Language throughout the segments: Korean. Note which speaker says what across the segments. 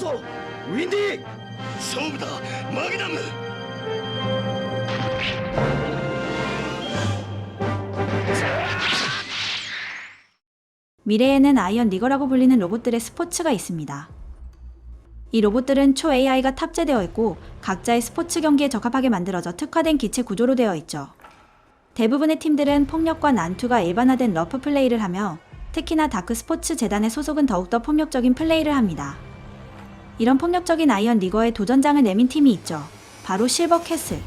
Speaker 1: ぞウィンディ。
Speaker 2: 勝負だマグナム。
Speaker 3: 미래에는 아이언 리거라고 불리는 로봇들의 스포츠가 있습니다. 이 로봇들은 초 AI가 탑재되어 있고 각자의 스포츠 경기에 적합하게 만들어져 특화된 기체 구조로 되어 있죠. 대부분의 팀들은 폭력과 난투가 일반화된 러프 플레이를 하며 특히나 다크 스포츠 재단의 소속은 더욱더 폭력적인 플레이를 합니다. 이런 폭력적인 아이언 리거에 도전장을 내민 팀이 있죠. 바로 실버 캐슬.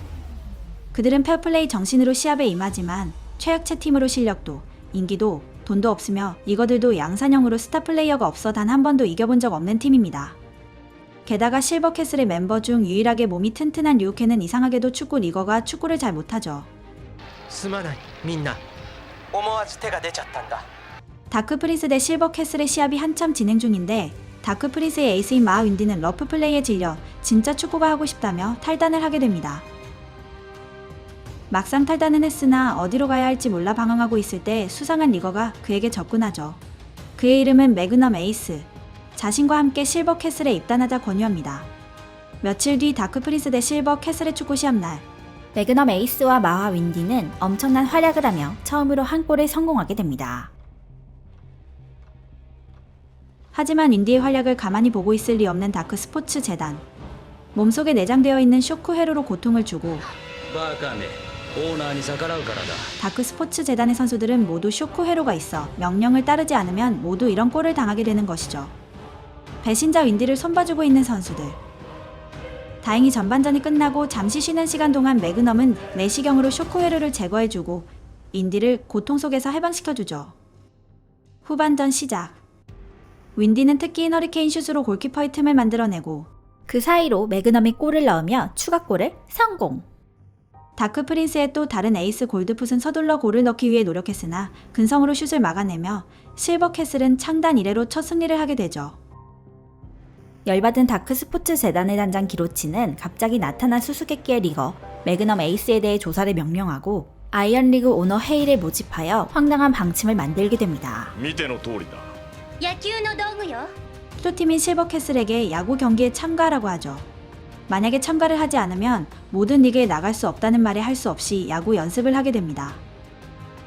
Speaker 3: 그들은 페어플레이 정신으로 시합에 임하지만 최약체 팀으로 실력도, 인기도, 돈도 없으며 리거들도 양산형으로 스타 플레이어가 없어 단 한 번도 이겨본 적 없는 팀입니다. 게다가 실버 캐슬의 멤버 중 유일하게 몸이 튼튼한 류케는 이상하게도 축구 리거가 축구를 잘 못하죠.
Speaker 4: すまないみんな思わず手が出ちゃったんだ
Speaker 3: 다크 프린스 대 실버 캐슬의 시합이 한참 진행 중인데 다크 프린스의 에이스인 마하 윈디는 러프 플레이에 질려 진짜 축구가 하고 싶다며 탈단을 하게 됩니다. 막상 탈단은 했으나 어디로 가야 할지 몰라 방황하고 있을 때 수상한 리거가 그에게 접근하죠. 그의 이름은 매그넘 에이스. 자신과 함께 실버 캐슬에 입단하자 권유합니다. 며칠 뒤 다크 프린스 대 실버 캐슬의 축구 시합 날, 매그넘 에이스와 마하 윈디는 엄청난 활약을 하며 처음으로 한 골에 성공하게 됩니다. 하지만 윈디의 활약을 가만히 보고 있을 리 없는 다크 스포츠 재단. 몸속에 내장되어 있는 쇼크 회로로 고통을 주고 다크 스포츠 재단의 선수들은 모두 쇼크 회로가 있어 명령을 따르지 않으면 모두 이런 꼴을 당하게 되는 것이죠. 배신자 윈디를 손봐주고 있는 선수들. 다행히 전반전이 끝나고 잠시 쉬는 시간 동안 매그넘은 내시경으로 쇼크 회로를 제거해주고 윈디를 고통 속에서 해방시켜주죠. 후반전 시작. 윈디는 특기인 허리케인 슛으로 골키퍼의 틈을 만들어내고 그 사이로 매그넘이 골을 넣으며 추가골을 성공! 다크 프린스의 또 다른 에이스 골드풋은 서둘러 골을 넣기 위해 노력했으나 근성으로 슛을 막아내며 실버 캐슬은 창단 이래로 첫 승리를 하게 되죠. 열받은 다크 스포츠 재단의 단장 기로치는 갑자기 나타난 수수께끼의 리거 매그넘 에이스에 대해 조사를 명령하고 아이언 리그 오너 헤이를 모집하여 황당한 방침을 만들게 됩니다.
Speaker 2: 見ての通りだ。
Speaker 5: 野球の道具よ
Speaker 3: 수도팀인 실버 캐슬에게 야구 경기에 참가하라고 하죠. 만약에 참가를 하지 않으면 모든 리그에 나갈 수 없다는 말에 할 수 없이 야구 연습을 하게 됩니다.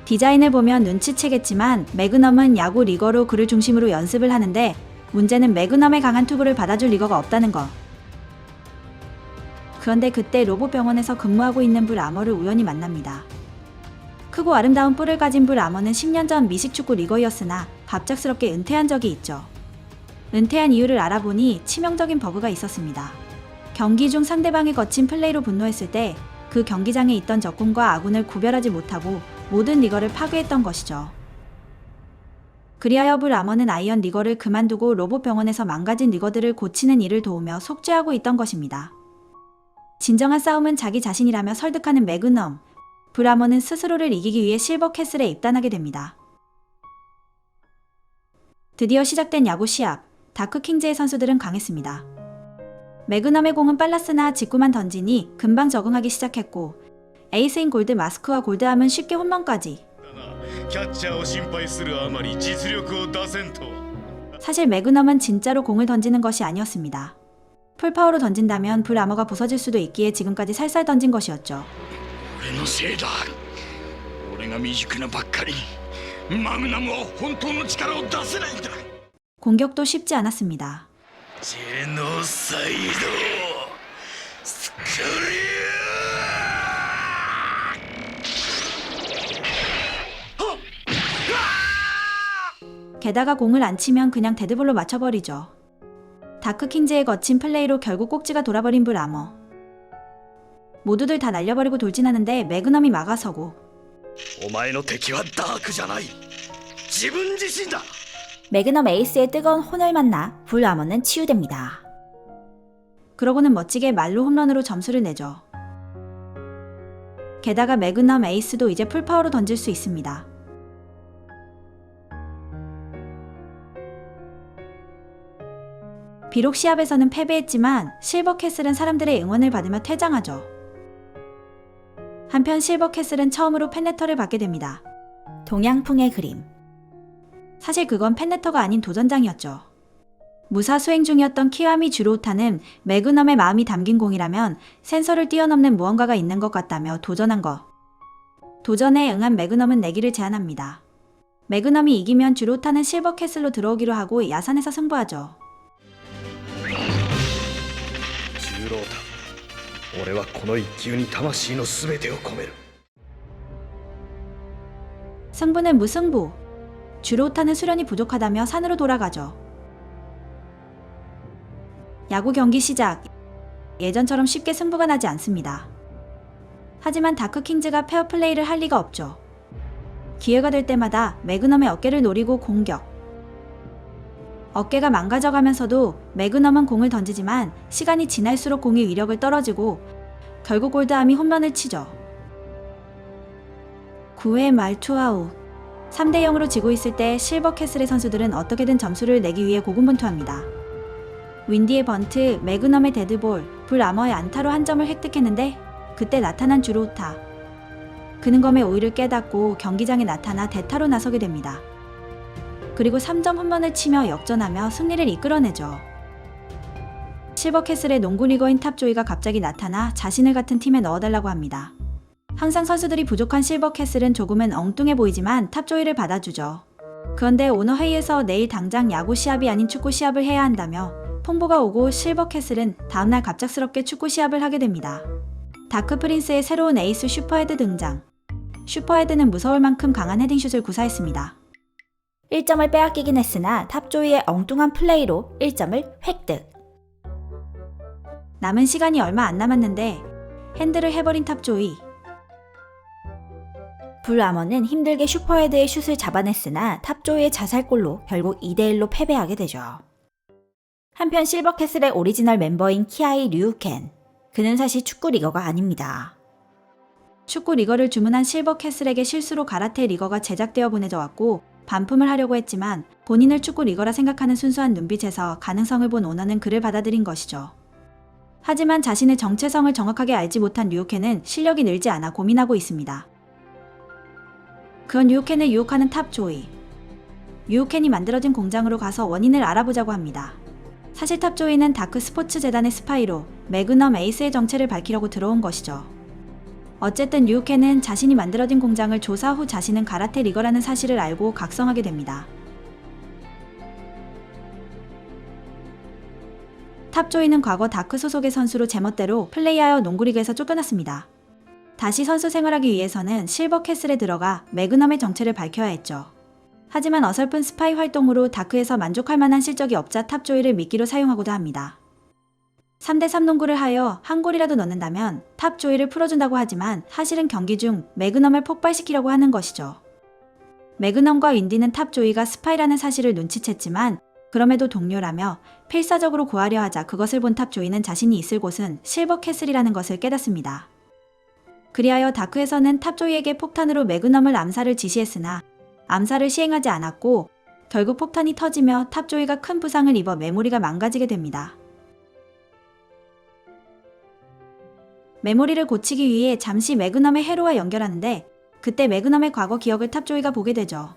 Speaker 3: 디자인을 보면 눈치채겠지만 매그넘은 야구 리거로 그를 중심으로 연습을 하는데 문제는 매그넘의 강한 투구를 받아줄 리거가 없다는 것. 그런데 그때 로봇 병원에서 근무하고 있는 불 아머를 우연히 만납니다. 크고 아름다운 뿔을 가진 불 아머는 10년 전 미식축구 리거였으나 갑작스럽게 은퇴한 적이 있죠. 은퇴한 이유를 알아보니 치명적인 버그가 있었습니다. 경기 중 상대방의 거친 플레이로 분노했을 때 그 경기장에 있던 적군과 아군을 구별하지 못하고 모든 리거를 파괴했던 것이죠. 그리하여 불 아머는 아이언 리거를 그만두고 로봇 병원에서 망가진 리거들을 고치는 일을 도우며 속죄하고 있던 것입니다. 진정한 싸움은 자기 자신이라며 설득하는 매그넘. 불 아머는 스스로를 이기기 위해 실버 캐슬에 입단하게 됩니다. 드디어 시작된 야구 시합. 다크 킹즈의 선수들은 강했습니다. 매그넘의 공은 빨랐으나 직구만 던지니 금방 적응하기 시작했고 에이스인 골드 마스크와 골드암은 쉽게 홈런까지.
Speaker 2: キャッチャーを心配するあまり実力を出せんと。
Speaker 3: 사실 매그넘은 진짜로 공을 던지는 것이 아니었습니다. 풀파워로 던진다면 불 아머가 부서질 수도 있기에 지금까지 살살 던진 것이었죠.
Speaker 2: 俺のせいだ。俺が未熟なばっかりにマグナムは本当の力を出せないんだ。
Speaker 3: 공격도 쉽지 않았습니다.
Speaker 2: ジェノサイドスクリ
Speaker 3: 게다가 공을 안 치면 그냥 데드볼로 맞춰버리죠. 다크킹즈의 거친 플레이로 결국 꼭지가 돌아버린 불 아머. 모두들 다 날려버리고 돌진하는데 매그넘이 막아서고
Speaker 2: お前の敵はダークじゃない自分自身だ
Speaker 3: 매그넘 에이스의 뜨거운 혼을 만나 불 아머는 치유됩니다. 그러고는 멋지게 말로 홈런으로 점수를 내죠. 게다가 매그넘 에이스도 이제 풀파워로 던질 수 있습니다. 비록 시합에서는 패배했지만 실버 캐슬은 사람들의 응원을 받으며 퇴장하죠. 한편 실버 캐슬은 처음으로 팬레터를 받게 됩니다. 동양풍의 그림. 사실 그건 팬레터가 아닌 도전장이었죠. 무사 수행 중이었던 키와미 주로우타는 매그넘의 마음이 담긴 공이라면 센서를 뛰어넘는 무언가가 있는 것 같다며 도전한 것. 도전에 응한 매그넘은 내기를 제안합니다. 매그넘이 이기면 주로우타는 실버 캐슬로 들어오기로 하고 야산에서 승부하죠.
Speaker 2: 重郎太、俺はこの一球に魂の全てを込める。
Speaker 3: 승부는 무승부. 주로우타는 수련이 부족하다며 산으로 돌아가죠. 야구 경기 시작. 예전처럼 쉽게 승부가 나지 않습니다. 하지만 다크킹즈가 페어플레이를 할 리가 없죠. 기회가 될 때마다 매그넘의 어깨를 노리고 공격. 어깨가 망가져가면서도 매그넘은 공을 던지지만 시간이 지날수록 공의 위력을 떨어지고 결국 골드암이 홈런을 치죠. 9회 말 투아웃. 3대 0으로 지고 있을 때 실버 캐슬의 선수들은 어떻게든 점수를 내기 위해 고군분투합니다. 윈디의 번트, 매그넘의 데드볼, 불 아머의 안타로 한 점을 획득했는데 그때 나타난 주로우타. 그는 검의 오의를 깨닫고 경기장에 나타나 대타로 나서게 됩니다. 그리고 3점 홈런을 치며 역전하며 승리를 이끌어내죠. 실버 캐슬의 농구 리거인 탑조이가 갑자기 나타나 자신을 같은 팀에 넣어달라고 합니다. 항상 선수들이 부족한 실버 캐슬은 조금은 엉뚱해 보이지만 탑조이를 받아주죠. 그런데 오너 회의에서 내일 당장 야구 시합이 아닌 축구 시합을 해야 한다며 통보가 오고 실버 캐슬은 다음날 갑작스럽게 축구 시합을 하게 됩니다. 다크 프린스의 새로운 에이스 슈퍼헤드 등장. 슈퍼헤드는 무서울 만큼 강한 헤딩슛을 구사했습니다. 1점을 빼앗기긴 했으나 탑조이의 엉뚱한 플레이로 1점을 획득. 남은 시간이 얼마 안 남았는데 핸들을 해버린 탑조이. 불아머는 힘들게 슈퍼헤드의 슛을 잡아냈으나 탑조이의 자살골로 결국 2대1로 패배하게 되죠. 한편 실버캐슬의 오리지널 멤버인 키아이 류켄. 그는 사실 축구 리거가 아닙니다. 축구 리거를 주문한 실버캐슬에게 실수로 가라테 리거가 제작되어 보내져 왔고 반품을 하려고 했지만 본인을 축구 리거라 생각하는 순수한 눈빛에서 가능성을 본 오너는 그를 받아들인 것이죠. 하지만 자신의 정체성을 정확하게 알지 못한 류켄은 실력이 늘지 않아 고민하고 있습니다. 그런 류켄을 유혹하는 탑조이. 류켄이 만들어진 공장으로 가서 원인을 알아보자고 합니다. 사실 탑조이는 다크 스포츠 재단의 스파이로 매그넘 에이스의 정체를 밝히려고 들어온 것이죠. 어쨌든 류켄은 자신이 만들어진 공장을 조사 후 자신은 가라테 리거라는 사실을 알고 각성하게 됩니다. 탑조이는 과거 다크 소속의 선수로 제멋대로 플레이하여 농구리그에서 쫓겨났습니다. 다시 선수 생활하기 위해서는 실버캐슬에 들어가 매그넘의 정체를 밝혀야 했죠. 하지만 어설픈 스파이 활동으로 다크에서 만족할 만한 실적이 없자 탑조이를 미끼로 사용하고도 합니다. 3대3 농구를 하여 한 골이라도 넣는다면 탑조이를 풀어준다고 하지만 사실은 경기 중 매그넘을 폭발시키려고 하는 것이죠. 매그넘과 윈디는 탑조이가 스파이라는 사실을 눈치챘지만 그럼에도 동료라며 필사적으로 구하려 하자 그것을 본 탑조이는 자신이 있을 곳은 실버캐슬이라는 것을 깨닫습니다. 그리하여 다크에서는 탑조이에게 폭탄으로 매그넘을 암살을 지시했으나 암살을 시행하지 않았고 결국 폭탄이 터지며 탑조이가 큰 부상을 입어 메모리가 망가지게 됩니다. 메모리를 고치기 위해 잠시 매그넘의 해로와 연결하는데 그때 매그넘의 과거 기억을 탑조이가 보게 되죠.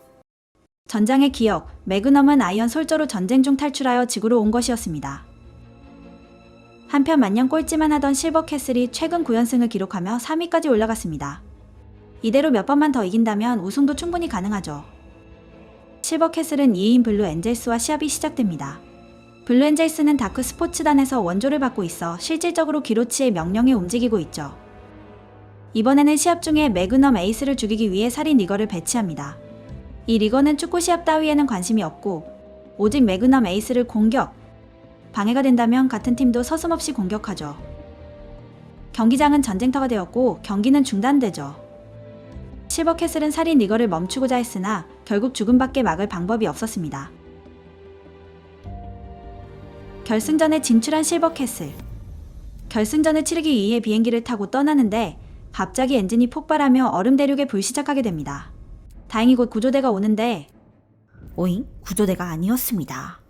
Speaker 3: 전장의 기억, 매그넘은 아이언 솔저로 전쟁 중 탈출하여 지구로 온 것이었습니다. 한편 만년 꼴찌만 하던 실버캐슬이 최근 9연승을 기록하며 3위까지 올라갔습니다. 이대로 몇 번만 더 이긴다면 우승도 충분히 가능하죠. 실버캐슬은 2인 블루 엔젤스와 시합이 시작됩니다. 블루 엔젤스는 다크 스포츠단에서 원조를 받고 있어 실질적으로 기로치의 명령에 움직이고 있죠. 이번에는 시합 중에 매그넘 에이스를 죽이기 위해 살인 리거를 배치합니다. 이 리거는 축구 시합 따위에는 관심이 없고 오직 매그넘 에이스를 공격, 방해가 된다면 같은 팀도 서슴없이 공격하죠. 경기장은 전쟁터가 되었고 경기는 중단되죠. 실버캐슬은 살인 리거를 멈추고자 했으나 결국 죽음밖에 막을 방법이 없었습니다. 결승전에 진출한 실버캐슬. 결승전을 치르기 위해 비행기를 타고 떠나는데 갑자기 엔진이 폭발하며 얼음 대륙에 불시착하게 됩니다. 다행히 곧 구조대가 오는데 오잉? 구조대가 아니었습니다.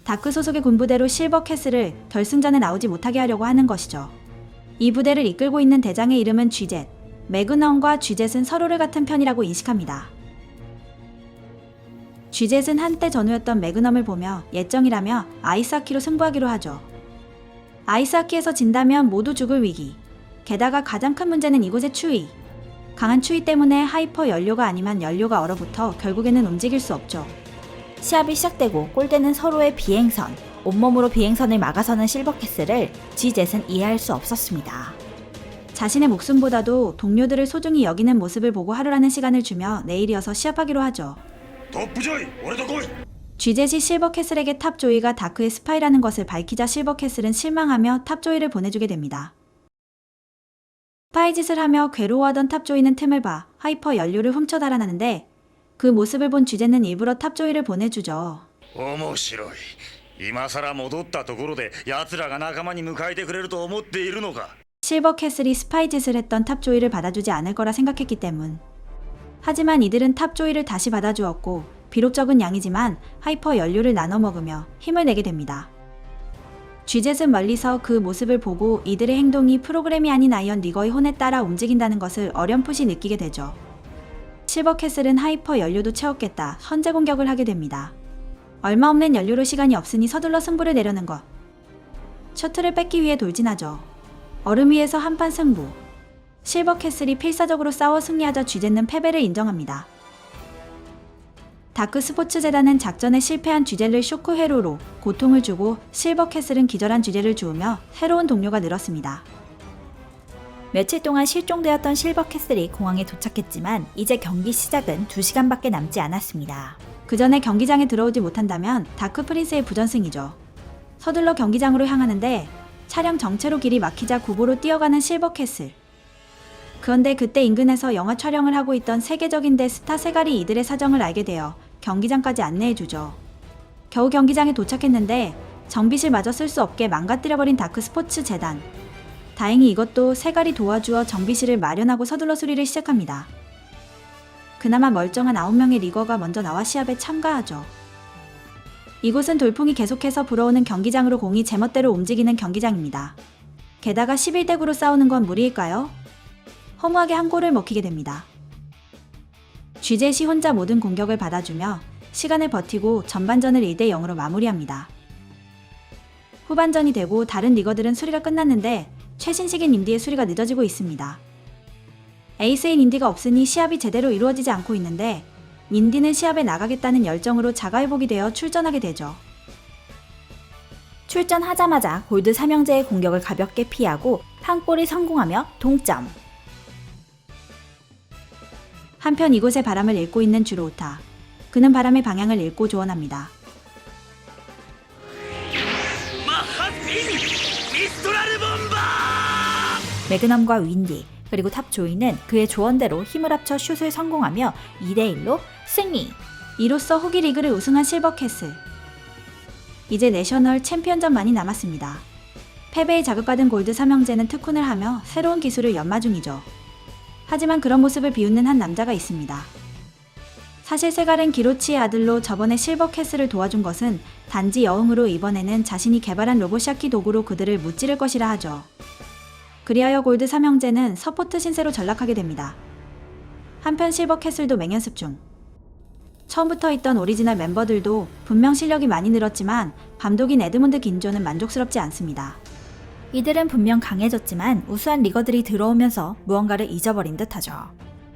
Speaker 3: 다크 소속의 군부대로 실버캐슬을 결승전에 나오지 못하게 하려고 하는 것이죠. 이 부대를 이끌고 있는 대장의 이름은 쥐젯. 매그넘과 쥐젯은 서로를 같은 편이라고 인식합니다. 쥐젯은 한때 전우였던 매그넘을 보며 예정이라며 아이스하키로 승부하기로 하죠. 아이스하키에서 진다면 모두 죽을 위기. 게다가 가장 큰 문제는 이곳의 추위. 강한 추위 때문에 하이퍼 연료가 아니면 연료가 얼어붙어 결국에는 움직일 수 없죠. 시합이 시작되고 꼴대는 서로의 비행선, 온몸으로 비행선을 막아서는 실버캐슬을 쥐젯은 이해할 수 없었습니다. 자신의 목숨보다도 동료들을 소중히 여기는 모습을 보고 하루라는 시간을 주며 내일이어서 시합하기로 하죠.
Speaker 2: トップジョイ俺と来い
Speaker 3: 쥐젯이 실버캐슬에게 탑조이가 다크의 스파이라는 것을 밝히자 실버캐슬은 실망하며 탑조이를 보내주게 됩니다. 스파이 짓을 하며 괴로워하던 탑조이는 틈을 봐 하이퍼 연료를 훔쳐 달아나는데 그 모습을 본 쥐젯은 일부러 탑조이를 보내주죠.
Speaker 2: 面白い今さら戻ったところで奴らが仲間に迎えてくれると思っているのか
Speaker 3: 실버캐슬이 스파이 짓을 했던 탑조이를 받아주지 않을 거라 생각했기 때문. 하지만 이들은 탑조이를 다시 받아주었고 비록 적은 양이지만 하이퍼 연료를 나눠 먹으며 힘을 내게 됩니다. 쥐젯은 멀리서 그 모습을 보고 이들의 행동이 프로그램이 아닌 아이언 리거의 혼에 따라 움직인다는 것을 어렴풋이 느끼게 되죠. 실버캐슬은 하이퍼 연료도 채웠겠다 선제 공격을 하게 됩니다. 얼마 없는 연료로 시간이 없으니 서둘러 승부를 내려는 것. 셔틀을 뺏기 위해 돌진하죠. 얼음 위에서 한판 승부. 실버캐슬이 필사적으로 싸워 승리하자 쥐젯은 패배를 인정합니다. 다크 스포츠 재단은 작전에 실패한 쥐젯을 쇼크 회로로 고통을 주고 실버캐슬은 기절한 쥐젯을 주우며 새로운 동료가 늘었습니다. 며칠 동안 실종되었던 실버캐슬이 공항에 도착했지만 이제 경기 시작은 2시간밖에 남지 않았습니다. 그 전에 경기장에 들어오지 못한다면 다크 프린스의 부전승이죠. 서둘러 경기장으로 향하는데 차량 정체로 길이 막히자 구보로 뛰어가는 실버캐슬. 그런데 그때 인근에서 영화 촬영을 하고 있던 세계적인 대스타 세갈이 이들의 사정을 알게 되어 경기장까지 안내해주죠. 겨우 경기장에 도착했는데 정비실마저 쓸 수 없게 망가뜨려버린 다크 스포츠 재단. 다행히 이것도 세갈이 도와주어 정비실을 마련하고 서둘러 수리를 시작합니다. 그나마 멀쩡한 9명의 리거가 먼저 나와 시합에 참가하죠. 이곳은 돌풍이 계속해서 불어오는 경기장으로 공이 제멋대로 움직이는 경기장입니다. 게다가 11대 9로 싸우는 건 무리일까요? 허무하게 한 골을 먹히게 됩니다. 쥐젯이 혼자 모든 공격을 받아주며 시간을 버티고 전반전을 1대 0으로 마무리합니다. 후반전이 되고 다른 리거들은 수리가 끝났는데 최신식인 인디의 수리가 늦어지고 있습니다. 에이스인 인디가 없으니 시합이 제대로 이루어지지 않고 있는데 인디는 시합에 나가겠다는 열정으로 자가회복이 되어 출전하게 되죠. 출전하자마자 골드 3형제의 공격을 가볍게 피하고 한 골이 성공하며 동점. 한편 이곳의 바람을 읽고 있는 주로우타. 그는 바람의 방향을 읽고 조언합니다. 매그넘과 윈디 그리고 탑 조이는 그의 조언대로 힘을 합쳐 슛을 성공하며 2대1로 승리! 이로써 후기 리그를 우승한 실버캐슬. 이제 내셔널 챔피언전만이 남았습니다. 패배에 자극받은 골드 3형제는 특훈을 하며 새로운 기술을 연마 중이죠. 하지만 그런 모습을 비웃는 한 남자가 있습니다. 사실 세갈은 기로치의 아들로 저번에 실버캐슬을 도와준 것은 단지 여흥으로 이번에는 자신이 개발한 로봇샤키 도구로 그들을 무찌를 것이라 하죠. 그리하여 골드 3형제는 서포트 신세로 전락하게 됩니다. 한편 실버캐슬도 맹연습 중. 처음부터 있던 오리지널 멤버들도 분명 실력이 많이 늘었지만 밤독인 에드문드 긴조는 만족스럽지 않습니다. 이들은 분명 강해졌지만 우수한 리거들이 들어오면서 무언가를 잊어버린 듯하죠.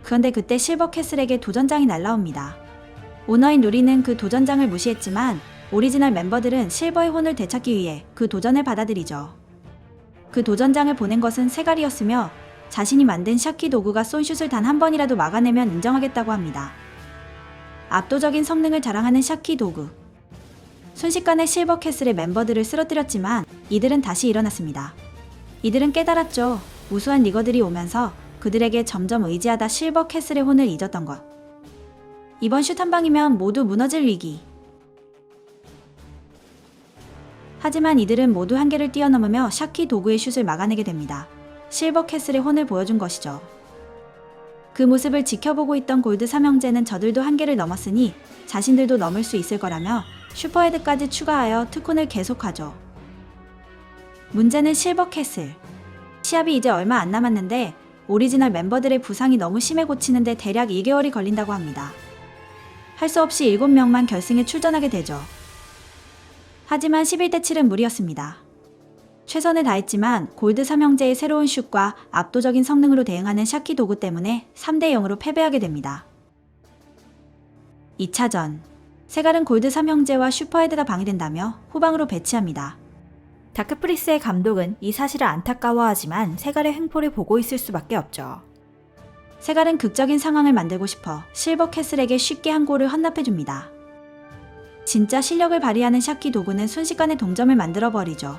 Speaker 3: 그런데 그때 실버캐슬에게 도전장이 날라옵니다. 오너인 루리는 그 도전장을 무시했지만 오리지널 멤버들은 실버의 혼을 되찾기 위해 그 도전을 받아들이죠. 그 도전장을 보낸 것은 세갈이었으며 자신이 만든 샤키 도구가 쏜 슛을 단 한 번이라도 막아내면 인정하겠다고 합니다. 압도적인 성능을 자랑하는 샤키 도구. 순식간에 실버캐슬의 멤버들을 쓰러뜨렸지만 이들은 다시 일어났습니다. 이들은 깨달았죠. 우수한 리거들이 오면서 그들에게 점점 의지하다 실버캐슬의 혼을 잊었던 것. 이번 슛 한 방이면 모두 무너질 위기. 하지만 이들은 모두 한계를 뛰어넘으며 샤키 도구의 슛을 막아내게 됩니다. 실버캐슬의 혼을 보여준 것이죠. 그 모습을 지켜보고 있던 골드 3형제는 저들도 한계를 넘었으니 자신들도 넘을 수 있을 거라며 슈퍼헤드까지 추가하여 특훈을 계속하죠. 문제는 실버캐슬. 시합이 이제 얼마 안 남았는데 오리지널 멤버들의 부상이 너무 심해 고치는데 대략 2개월이 걸린다고 합니다. 할 수 없이 7명만 결승에 출전하게 되죠. 하지만 11대 7은 무리였습니다. 최선을 다했지만 골드 삼형제의 새로운 슛과 압도적인 성능으로 대응하는 샤키 도구 때문에 3대 0으로 패배하게 됩니다. 2차전. 세갈은 골드 삼형제와 슈퍼헤드가 방해된다며 후방으로 배치합니다. 다크프리스의 감독은 이 사실을 안타까워하지만 세갈의 횡포를 보고 있을 수밖에 없죠. 세갈은 극적인 상황을 만들고 싶어 실버 캐슬에게 쉽게 한 골을 헌납해줍니다. 진짜 실력을 발휘하는 샤키 도구는 순식간에 동점을 만들어버리죠.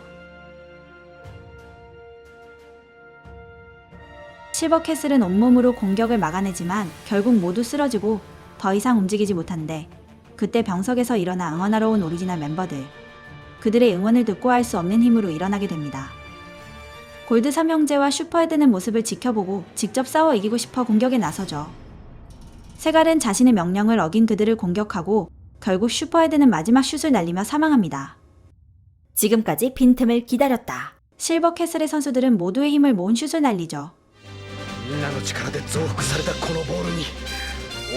Speaker 3: 실버 캐슬은 온몸으로 공격을 막아내지만 결국 모두 쓰러지고 더 이상 움직이지 못한데 그때 병석에서 일어나 응원하러 온 오리지널 멤버들. 그들의 응원을 듣고 할 수 없는 힘으로 일어나게 됩니다. 골드 삼형제와 슈퍼헤드는 모습을 지켜보고 직접 싸워 이기고 싶어 공격에 나서죠. 세갈은 자신의 명령을 어긴 그들을 공격하고 결국 슈퍼헤드는 마지막 슛을 날리며 사망합니다. 지금까지 빈틈을 기다렸다. 실버 캐슬의 선수들은 모두의 힘을 모은 슛을 날리죠.
Speaker 2: みんなの力で増幅されたこのボールに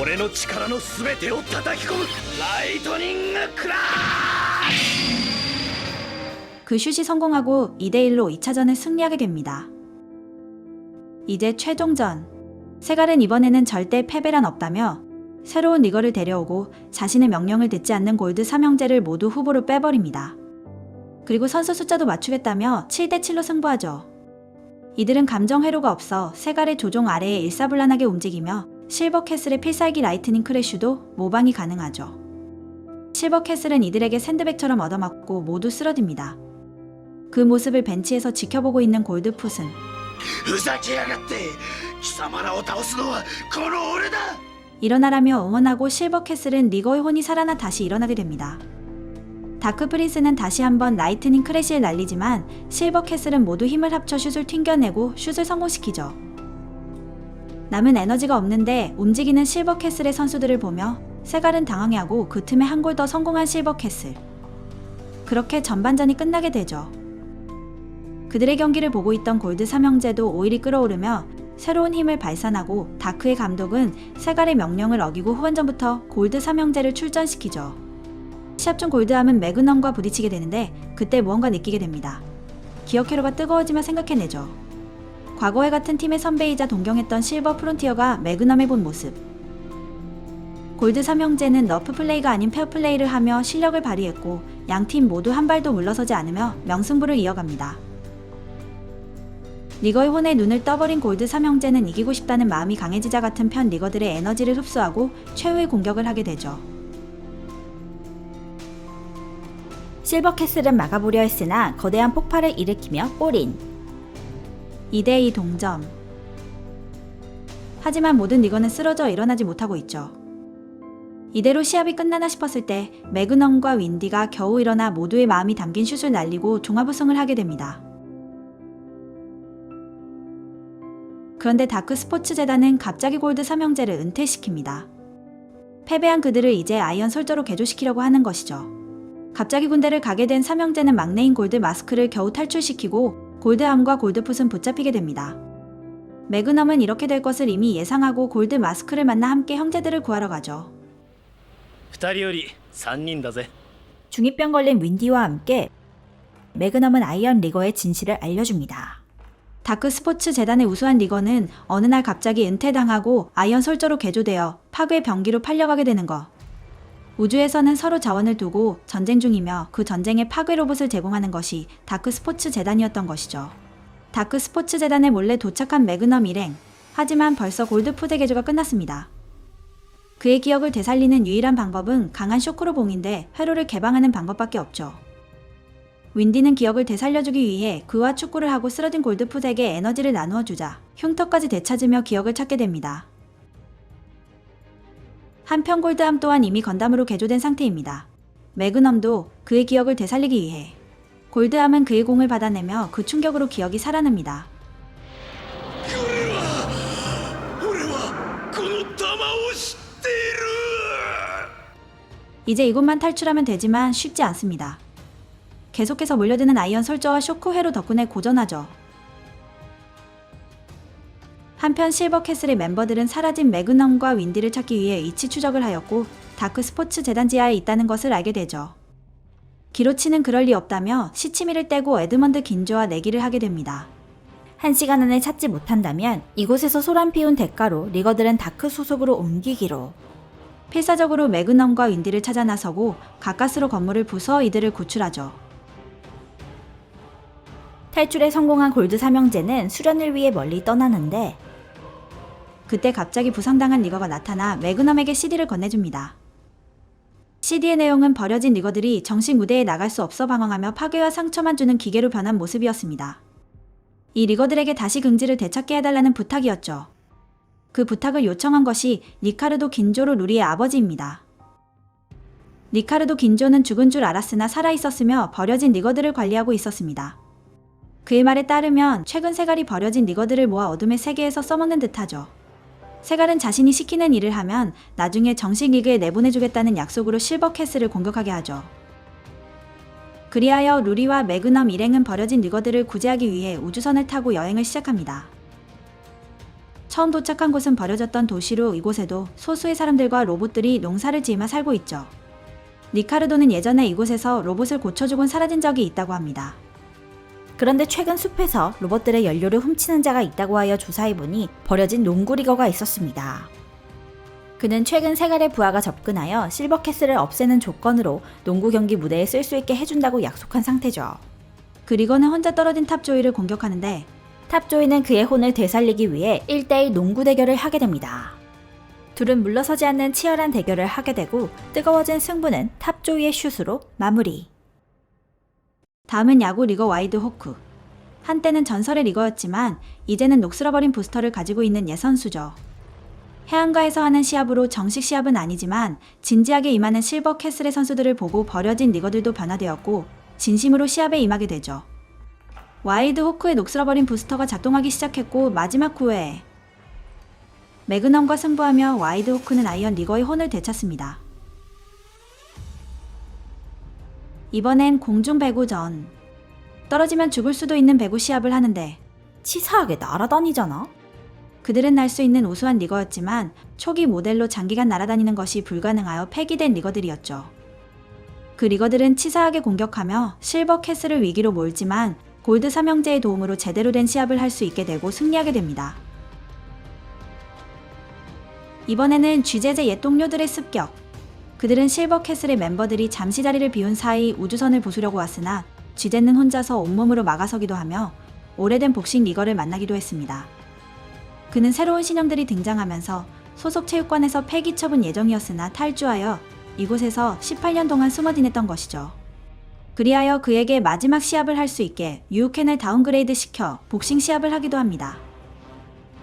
Speaker 2: 俺の力の全てを叩き込むライトニングクラッシュ!
Speaker 3: 그 슛이 성공하고 2대1로 2차전을 승리하게 됩니다. 이제 최종전. 세갈은 이번에는 절대 패배란 없다며 새로운 리거를 데려오고 자신의 명령을 듣지 않는 골드 삼형제를 모두 후보로 빼버립니다. 그리고 선수 숫자도 맞추겠다며 7대7로 승부하죠. 이들은 감정 회로가 없어 세갈의 조종 아래에 일사불란하게 움직이며 실버 캐슬의 필살기 라이트닝 크래쉬도 모방이 가능하죠. 실버 캐슬은 이들에게 샌드백처럼 얻어맞고 모두 쓰러집니다. 그 모습을 벤치에서 지켜보고 있는 골드풋은
Speaker 2: ふざけやがって貴様らを倒すのはこの俺だ!
Speaker 3: 일어나라며 응원하고 실버 캐슬은 리거의 혼이 살아나 다시 일어나게 됩니다. 다크 프린스는 다시 한번 라이트닝 크래쉬를 날리지만 실버 캐슬은 모두 힘을 합쳐 슛을 튕겨내고 슛을 성공시키죠. 남은 에너지가 없는데 움직이는 실버 캐슬의 선수들을 보며 세갈은 당황해하고 그 틈에 한 골 더 성공한 실버 캐슬. 그렇게 전반전이 끝나게 되죠. 그들의 경기를 보고 있던 골드 삼형제도 오일이 끓어오르며 새로운 힘을 발산하고 다크의 감독은 세갈의 명령을 어기고 후반전부터 골드 삼형제를 출전시키죠. 시합 중 골드함은 매그넘과 부딪히게 되는데 그때 무언가 느끼게 됩니다. 기억 회로가 뜨거워지며 생각해내죠. 과거에 같은 팀의 선배이자 동경했던 실버 프론티어가 매그넘에 본 모습. 골드 삼형제는 너프 플레이가 아닌 페어 플레이를 하며 실력을 발휘했고 양팀 모두 한 발도 물러서지 않으며 명승부를 이어갑니다. 리거의 혼에 눈을 떠버린 골드 삼형제는 이기고 싶다는 마음이 강해지자 같은 편 리거들의 에너지를 흡수하고 최후의 공격을 하게 되죠. 실버 캐슬은 막아보려 했으나 거대한 폭발을 일으키며 골인. 2대2 동점. 하지만 모든 리거는 쓰러져 일어나지 못하고 있죠. 이대로 시합이 끝나나 싶었을 때 매그넘과 윈디가 겨우 일어나 모두의 마음이 담긴 슛을 날리고 종합우승을 하게 됩니다. 그런데 다크 스포츠 재단은 갑자기 골드 삼형제를 은퇴시킵니다. 패배한 그들을 이제 아이언 솔저로 개조시키려고 하는 것이죠. 갑자기 군대를 가게 된 삼형제는 막내인 골드 마스크를 겨우 탈출시키고 골드함과 골드풋은 붙잡히게 됩니다. 매그넘은 이렇게 될 것을 이미 예상하고 골드 마스크를 만나 함께 형제들을 구하러 가죠.
Speaker 2: 2人より3人だぜ.
Speaker 3: 중2병 걸린 윈디와 함께 매그넘은 아이언 리거의 진실을 알려줍니다. 다크 스포츠 재단의 우수한 리거는 어느 날 갑자기 은퇴당하고 아이언 솔저로 개조되어 파괴 병기로 팔려가게 되는 것. 우주에서는 서로 자원을 두고 전쟁 중이며 그 전쟁에 파괴 로봇을 제공하는 것이 다크 스포츠 재단이었던 것이죠. 다크 스포츠 재단에 몰래 도착한 매그넘 일행. 하지만 벌써 골드풋의 개조가 끝났습니다. 그의 기억을 되살리는 유일한 방법은 강한 쇼크로 봉인돼 회로를 개방하는 방법밖에 없죠. 윈디는 기억을 되살려주기 위해 그와 축구를 하고 쓰러진 골드풋에게 에너지를 나누어 주자 흉터까지 되찾으며 기억을 찾게 됩니다. 한편 골드함 또한 이미 건담으로 개조된 상태입니다. 매그넘도 그의 기억을 되살리기 위해. 골드함은 그의 공을 받아내며 그 충격으로 기억이 살아납니다.
Speaker 2: 俺はこの弾を知っている!
Speaker 3: 이제 이곳만 탈출하면 되지만 쉽지 않습니다. 계속해서 몰려드는 아이언 솔저와 쇼크 회로 덕분에 고전하죠. 한편 실버 캐슬의 멤버들은 사라진 매그넘과 윈디를 찾기 위해 위치 추적을 하였고 다크 스포츠 재단 지하에 있다는 것을 알게 되죠. 기로치는 그럴 리 없다며 시치미를 떼고 에드먼드 긴조와 내기를 하게 됩니다. 1시간 안에 찾지 못한다면 이곳에서 소란 피운 대가로 리거들은 다크 소속으로 옮기기로. 필사적으로 매그넘과 윈디를 찾아 나서고 가까스로 건물을 부숴 이들을 구출하죠. 탈출에 성공한 골드 삼형제는 수련을 위해 멀리 떠나는데 그때 갑자기 부상당한 리거가 나타나 매그넘에게 CD를 건네줍니다. CD의 내용은 버려진 리거들이 정식 무대에 나갈 수 없어 방황하며 파괴와 상처만 주는 기계로 변한 모습이었습니다. 이 리거들에게 다시 긍지를 되찾게 해달라는 부탁이었죠. 그 부탁을 요청한 것이 리카르도 긴조로 루리의 아버지입니다. 리카르도 긴조는 죽은 줄 알았으나 살아있었으며 버려진 리거들을 관리하고 있었습니다. 그의 말에 따르면 최근 세갈이 버려진 리거들을 모아 어둠의 세계에서 써먹는 듯하죠. 세갈은 자신이 시키는 일을 하면 나중에 정식 리그에 내보내주겠다는 약속으로 실버캐슬을 공격하게 하죠. 그리하여 루리와 매그넘 일행은 버려진 리거들을 구제하기 위해 우주선을 타고 여행을 시작합니다. 처음 도착한 곳은 버려졌던 도시로 이곳에도 소수의 사람들과 로봇들이 농사를 지으며 살고 있죠. 리카르도는 예전에 이곳에서 로봇을 고쳐주곤 사라진 적이 있다고 합니다. 그런데 최근 숲에서 로봇들의 연료를 훔치는 자가 있다고 하여 조사해보니 버려진 농구 리거가 있었습니다. 그는 최근 세갈의 부하가 접근하여 실버캐슬을 없애는 조건으로 농구 경기 무대에 쓸 수 있게 해준다고 약속한 상태죠. 그 리거는 혼자 떨어진 탑조이를 공격하는데 탑조이는 그의 혼을 되살리기 위해 1대1 농구 대결을 하게 됩니다. 둘은 물러서지 않는 치열한 대결을 하게 되고 뜨거워진 승부는 탑조이의 슛으로 마무리. 다음은 야구 리거 와이드 호크. 한때는 전설의 리거였지만 이제는 녹슬어버린 부스터를 가지고 있는 예선수죠. 해안가에서 하는 시합으로 정식 시합은 아니지만 진지하게 임하는 실버캐슬의 선수들을 보고 버려진 리거들도 변화되었고 진심으로 시합에 임하게 되죠. 와이드 호크의 녹슬어버린 부스터가 작동하기 시작했고 마지막 9회에 매그넘과 승부하며 와이드 호크는 아이언 리거의 혼을 되찾습니다. 이번엔 공중 배구전. 떨어지면 죽을 수도 있는 배구 시합을 하는데 치사하게 날아다니잖아? 그들은 날 수 있는 우수한 리거였지만 초기 모델로 장기간 날아다니는 것이 불가능하여 폐기된 리거들이었죠. 그 리거들은 치사하게 공격하며 실버캐슬을 위기로 몰지만 골드 삼형제의 도움으로 제대로 된 시합을 할 수 있게 되고 승리하게 됩니다. 이번에는 쥐제제 옛 동료들의 습격. 그들은 실버캐슬의 멤버들이 잠시 자리를 비운 사이 우주선을 부수려고 왔으나 쥐제는 혼자서 온몸으로 막아서기도 하며 오래된 복싱 리거를 만나기도 했습니다. 그는 새로운 신형들이 등장하면서 소속 체육관에서 폐기 처분 예정이었으나 탈주하여 이곳에서 18년 동안 숨어 지냈던 것이죠. 그리하여 그에게 마지막 시합을 할 수 있게 유우켄을 다운그레이드 시켜 복싱 시합을 하기도 합니다.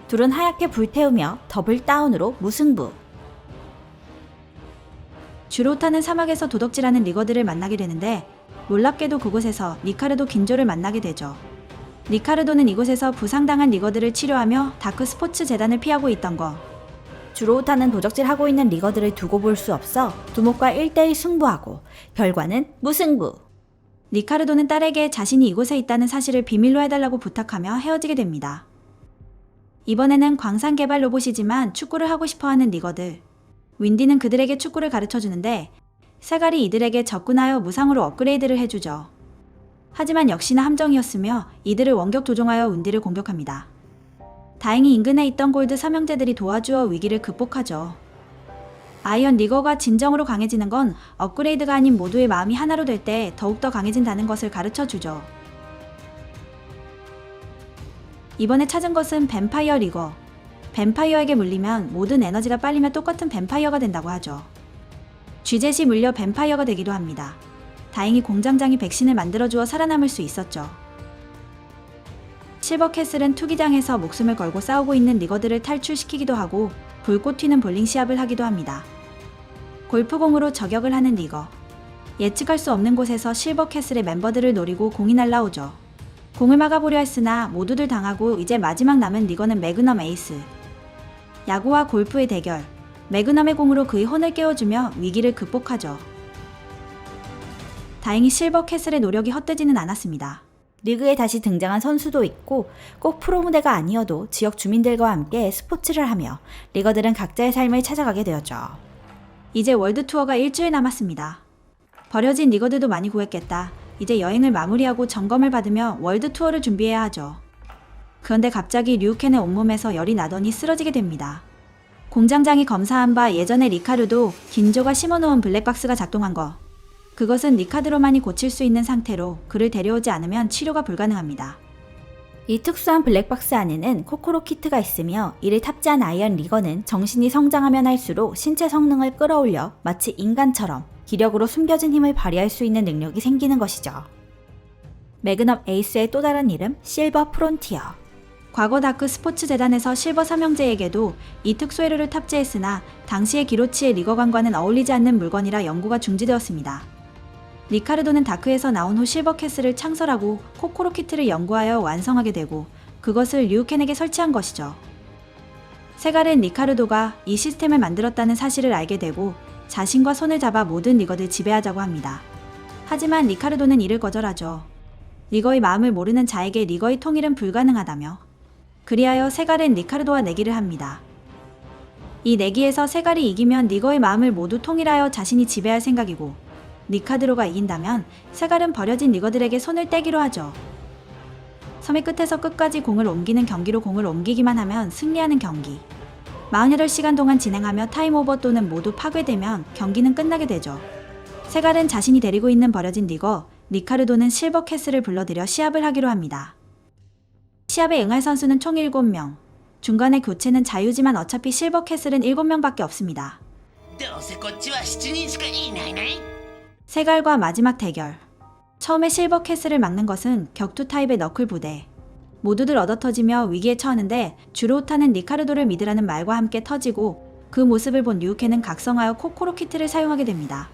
Speaker 3: 둘은 하얗게 불태우며 더블 다운으로 무승부. 주로 타는 사막에서 도덕질하는 리거들을 만나게 되는데 놀랍게도 그곳에서 리카르도 긴조를 만나게 되죠. 리카르도는 이곳에서 부상당한 리거들을 치료하며 다크 스포츠 재단을 피하고 있던 거. 주로 타는 도적질하고 있는 리거들을 두고 볼 수 없어 두목과 1대1 승부하고 결과는 무승부. 리카르도는 딸에게 자신이 이곳에 있다는 사실을 비밀로 해달라고 부탁하며 헤어지게 됩니다. 이번에는 광산 개발 로봇이지만 축구를 하고 싶어하는 리거들. 윈디는 그들에게 축구를 가르쳐주는데 세갈이 이들에게 접근하여 무상으로 업그레이드를 해주죠. 하지만 역시나 함정이었으며 이들을 원격 조종하여 윈디를 공격합니다. 다행히 인근에 있던 골드 삼형제들이 도와주어 위기를 극복하죠. 아이언 리거가 진정으로 강해지는 건 업그레이드가 아닌 모두의 마음이 하나로 될 때 더욱더 강해진다는 것을 가르쳐주죠. 이번에 찾은 것은 뱀파이어 리거. 뱀파이어에게 물리면 모든 에너지가 빨리며 똑같은 뱀파이어가 된다고 하죠. 쥐젯이 물려 뱀파이어가 되기도 합니다. 다행히 공장장이 백신을 만들어주어 살아남을 수 있었죠. 실버캐슬은 투기장에서 목숨을 걸고 싸우고 있는 리거들을 탈출시키기도 하고 불꽃 튀는 볼링 시합을 하기도 합니다. 골프공으로 저격을 하는 리거. 예측할 수 없는 곳에서 실버캐슬의 멤버들을 노리고 공이 날라오죠. 공을 막아보려 했으나 모두들 당하고 이제 마지막 남은 리거는 매그넘 에이스. 야구와 골프의 대결. 매그넘의 공으로 그의 혼을 깨워주며 위기를 극복하죠. 다행히 실버캐슬의 노력이 헛되지는 않았습니다. 리그에 다시 등장한 선수도 있고 꼭 프로 무대가 아니어도 지역 주민들과 함께 스포츠를 하며 리거들은 각자의 삶을 찾아가게 되었죠. 이제 월드 투어가 일주일 남았습니다. 버려진 리거들도 많이 구했겠다. 이제 여행을 마무리하고 점검을 받으며 월드 투어를 준비해야 하죠. 그런데 갑자기 류켄의 온몸에서 열이 나더니 쓰러지게 됩니다. 공장장이 검사한 바 예전에 리카르도 긴조가 심어놓은 블랙박스가 작동한 거. 그것은 리카르로만이 고칠 수 있는 상태로 그를 데려오지 않으면 치료가 불가능합니다. 이 특수한 블랙박스 안에는 코코로 키트가 있으며 이를 탑재한 아이언 리거는 정신이 성장하면 할수록 신체 성능을 끌어올려 마치 인간처럼 기력으로 숨겨진 힘을 발휘할 수 있는 능력이 생기는 것이죠. 매그넘 에이스의 또 다른 이름 실버 프론티어. 과거 다크 스포츠 재단에서 실버 삼형제에게도 이 특수회로를 탑재했으나 당시의 기로치의 리거관과는 어울리지 않는 물건이라 연구가 중지되었습니다. 리카르도는 다크에서 나온 후 실버 캐슬을 창설하고 코코로 키트를 연구하여 완성하게 되고 그것을 류켄에게 설치한 것이죠. 세갈은 리카르도가 이 시스템을 만들었다는 사실을 알게 되고 자신과 손을 잡아 모든 리거를 지배하자고 합니다. 하지만 리카르도는 이를 거절하죠. 리거의 마음을 모르는 자에게 리거의 통일은 불가능하다며. 그리하여 세갈은 리카르도와 내기를 합니다. 이 내기에서 세갈이 이기면 리거의 마음을 모두 통일하여 자신이 지배할 생각이고 리카르도가 이긴다면 세갈은 버려진 리거들에게 손을 떼기로 하죠. 섬의 끝에서 끝까지 공을 옮기는 경기로 공을 옮기기만 하면 승리하는 경기. 48시간 동안 진행하며 타임오버 또는 모두 파괴되면 경기는 끝나게 되죠. 세갈은 자신이 데리고 있는 버려진 리거, 리카르도는 실버 캐슬을 불러들여 시합을 하기로 합니다. 시합에 응할 선수는 총 7명. 중간에 교체는 자유지만 어차피 실버 캐슬은 7명밖에 없습니다. 세갈과 마지막 대결. 처음에 실버 캐슬을 막는 것은 격투 타입의 너클 부대. 모두들 얻어터지며 위기에 처하는데 주로 타는 리카르도를 믿으라는 말과 함께 터지고 그 모습을 본 류켄은 각성하여 코코로 키트를 사용하게 됩니다.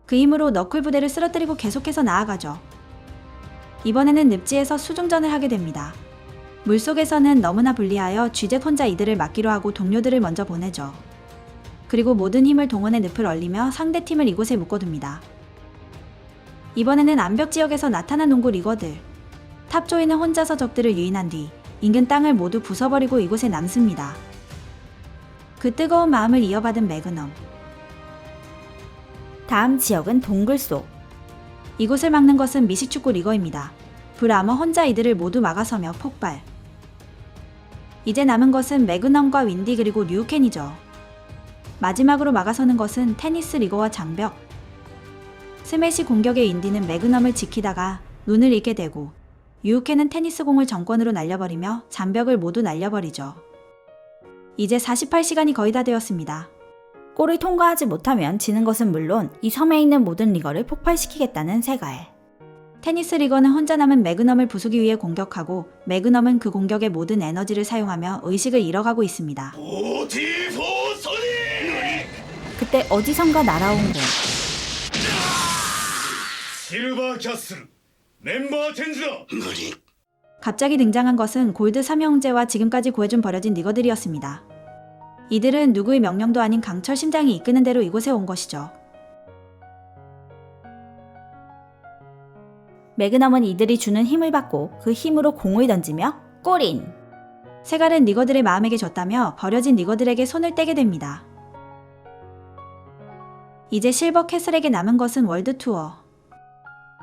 Speaker 3: 그 힘으로 너클 부대를 쓰러뜨리고 계속해서 나아가죠. 이번에는 늪지에서 수중전을 하게 됩니다. 물속에서는 너무나 불리하여 쥐젯 혼자 이들을 막기로 하고 동료들을 먼저 보내죠. 그리고 모든 힘을 동원해 늪을 얼리며 상대팀을 이곳에 묶어둡니다. 이번에는 암벽 지역에서 나타난 농구 리거들. 탑조이는 혼자서 적들을 유인한 뒤 인근 땅을 모두 부숴버리고 이곳에 남습니다. 그 뜨거운 마음을 이어받은 매그넘. 다음 지역은 동굴 속. 이곳을 막는 것은 미식축구 리거입니다. 불아머 혼자 이들을 모두 막아서며 폭발. 이제 남은 것은 매그넘과 윈디 그리고 류켄이죠. 마지막으로 막아서는 것은 테니스 리거와 장벽. 스매시 공격의 윈디는 매그넘을 지키다가 눈을 잃게 되고 류켄은 테니스 공을 정권으로 날려버리며 장벽을 모두 날려버리죠. 이제 48시간이 거의 다 되었습니다. 골을 통과하지 못하면 지는 것은 물론 이 섬에 있는 모든 리거를 폭발시키겠다는 세갈. 테니스 리거는 혼자 남은 매그넘을 부수기 위해 공격하고 매그넘은 그 공격의 모든 에너지를 사용하며 의식을 잃어가고 있습니다. 그때 어디선가 날아온 공.
Speaker 2: 실버 캐슬 멤버 젠즈다.
Speaker 3: 갑자기 등장한 것은 골드 삼형제와 지금까지 구해준 버려진 리거들이었습니다. 이들은 누구의 명령도 아닌 강철 심장이 이끄는 대로 이곳에 온 것이죠. 매그넘은 이들이 주는 힘을 받고 그 힘으로 공을 던지며 골인! 세갈은 리거들의 마음에게 졌다며 버려진 리거들에게 손을 떼게 됩니다. 이제 실버 캐슬에게 남은 것은 월드 투어.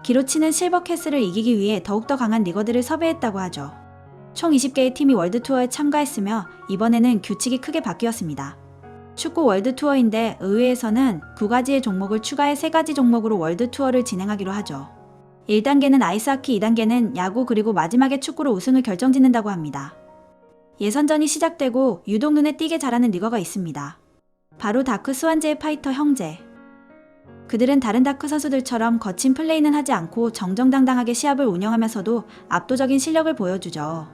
Speaker 3: 기로치는 실버 캐슬을 이기기 위해 더욱더 강한 리거들을 섭외했다고 하죠. 총 20개의 팀이 월드 투어에 참가했으며 이번에는 규칙이 크게 바뀌었습니다. 축구 월드 투어인데 의회에서는 9가지의 종목을 추가해 3가지 종목으로 월드 투어를 진행하기로 하죠. 1단계는 아이스하키, 2단계는 야구 그리고 마지막에 축구로 우승을 결정짓는다고 합니다. 예선전이 시작되고 유독 눈에 띄게 잘하는 리거가 있습니다. 바로 다크 스완제의 파이터 형제. 그들은 다른 다크 선수들처럼 거친 플레이는 하지 않고 정정당당하게 시합을 운영하면서도 압도적인 실력을 보여주죠.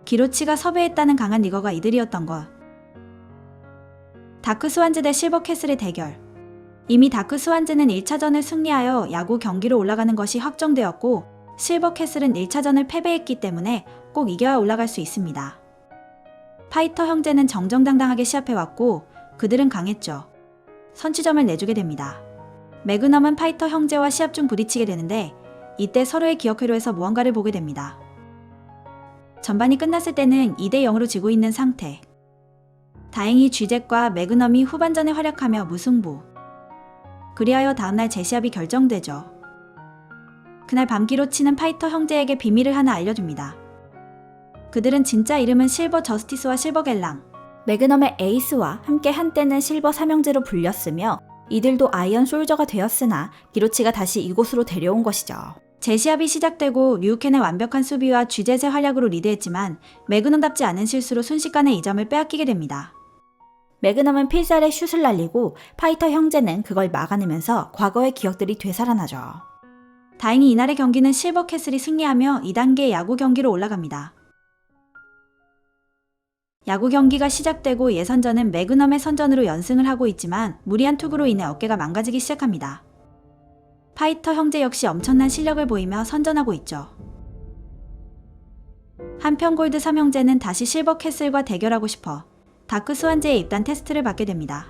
Speaker 3: 기로치가 섭외했다는 강한 리거가 이들이었던 것. 다크 스완즈 대 실버 캐슬의 대결. 이미 다크 스완즈는 1차전을 승리하여 야구 경기로 올라가는 것이 확정되었고 실버 캐슬은 1차전을 패배했기 때문에 꼭 이겨야 올라갈 수 있습니다. 파이터 형제는 정정당당하게 시합해왔고 그들은 강했죠. 선취점을 내주게 됩니다. 매그넘은 파이터 형제와 시합 중 부딪히게 되는데 이때 서로의 기억 회로에서 무언가를 보게 됩니다. 전반이 끝났을 때는 2대 0으로 지고 있는 상태. 다행히 쥐잭과 매그넘이 후반전에 활약하며 무승부. 그리하여 다음날 재시합이 결정되죠. 그날 밤기로 치는 파이터 형제에게 비밀을 하나 알려줍니다. 그들은 진짜 이름은 실버 저스티스와 실버 갤랑, 매그넘의 에이스와 함께 한때는 실버 삼형제로 불렸으며 이들도 아이언 솔저가 되었으나 기로치가 다시 이곳으로 데려온 것이죠. 재시합이 시작되고 류켄의 완벽한 수비와 쥐젯의 활약으로 리드했지만 매그넘답지 않은 실수로 순식간에 2점을 빼앗기게 됩니다. 매그넘은 필살에 슛을 날리고 파이터 형제는 그걸 막아내면서 과거의 기억들이 되살아나죠. 다행히 이날의 경기는 실버 캐슬이 승리하며 2단계 야구 경기로 올라갑니다. 야구 경기가 시작되고 예선전은 매그넘의 선전으로 연승을 하고 있지만 무리한 투구로 인해 어깨가 망가지기 시작합니다. 파이터 형제 역시 엄청난 실력을 보이며 선전하고 있죠. 한편 골드 3형제는 다시 실버 캐슬과 대결하고 싶어 다크 스완즈의 입단 테스트를 받게 됩니다.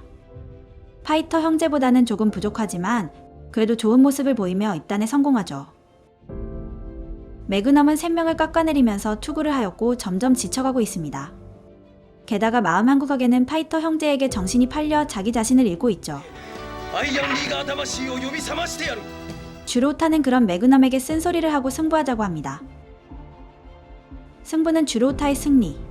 Speaker 3: 파이터 형제보다는 조금 부족하지만 그래도 좋은 모습을 보이며 입단에 성공하죠. 매그넘은 생명을 깎아내리면서 투구를 하였고 점점 지쳐가고 있습니다. 게다가 마음 한구석에는 파이터 형제에게 정신이 팔려 자기 자신을 잃고 있죠. 주로우타는 그런 매그넘에게 쓴소리를 하고 승부하자고 합니다. 승부는 주로우타의 승리.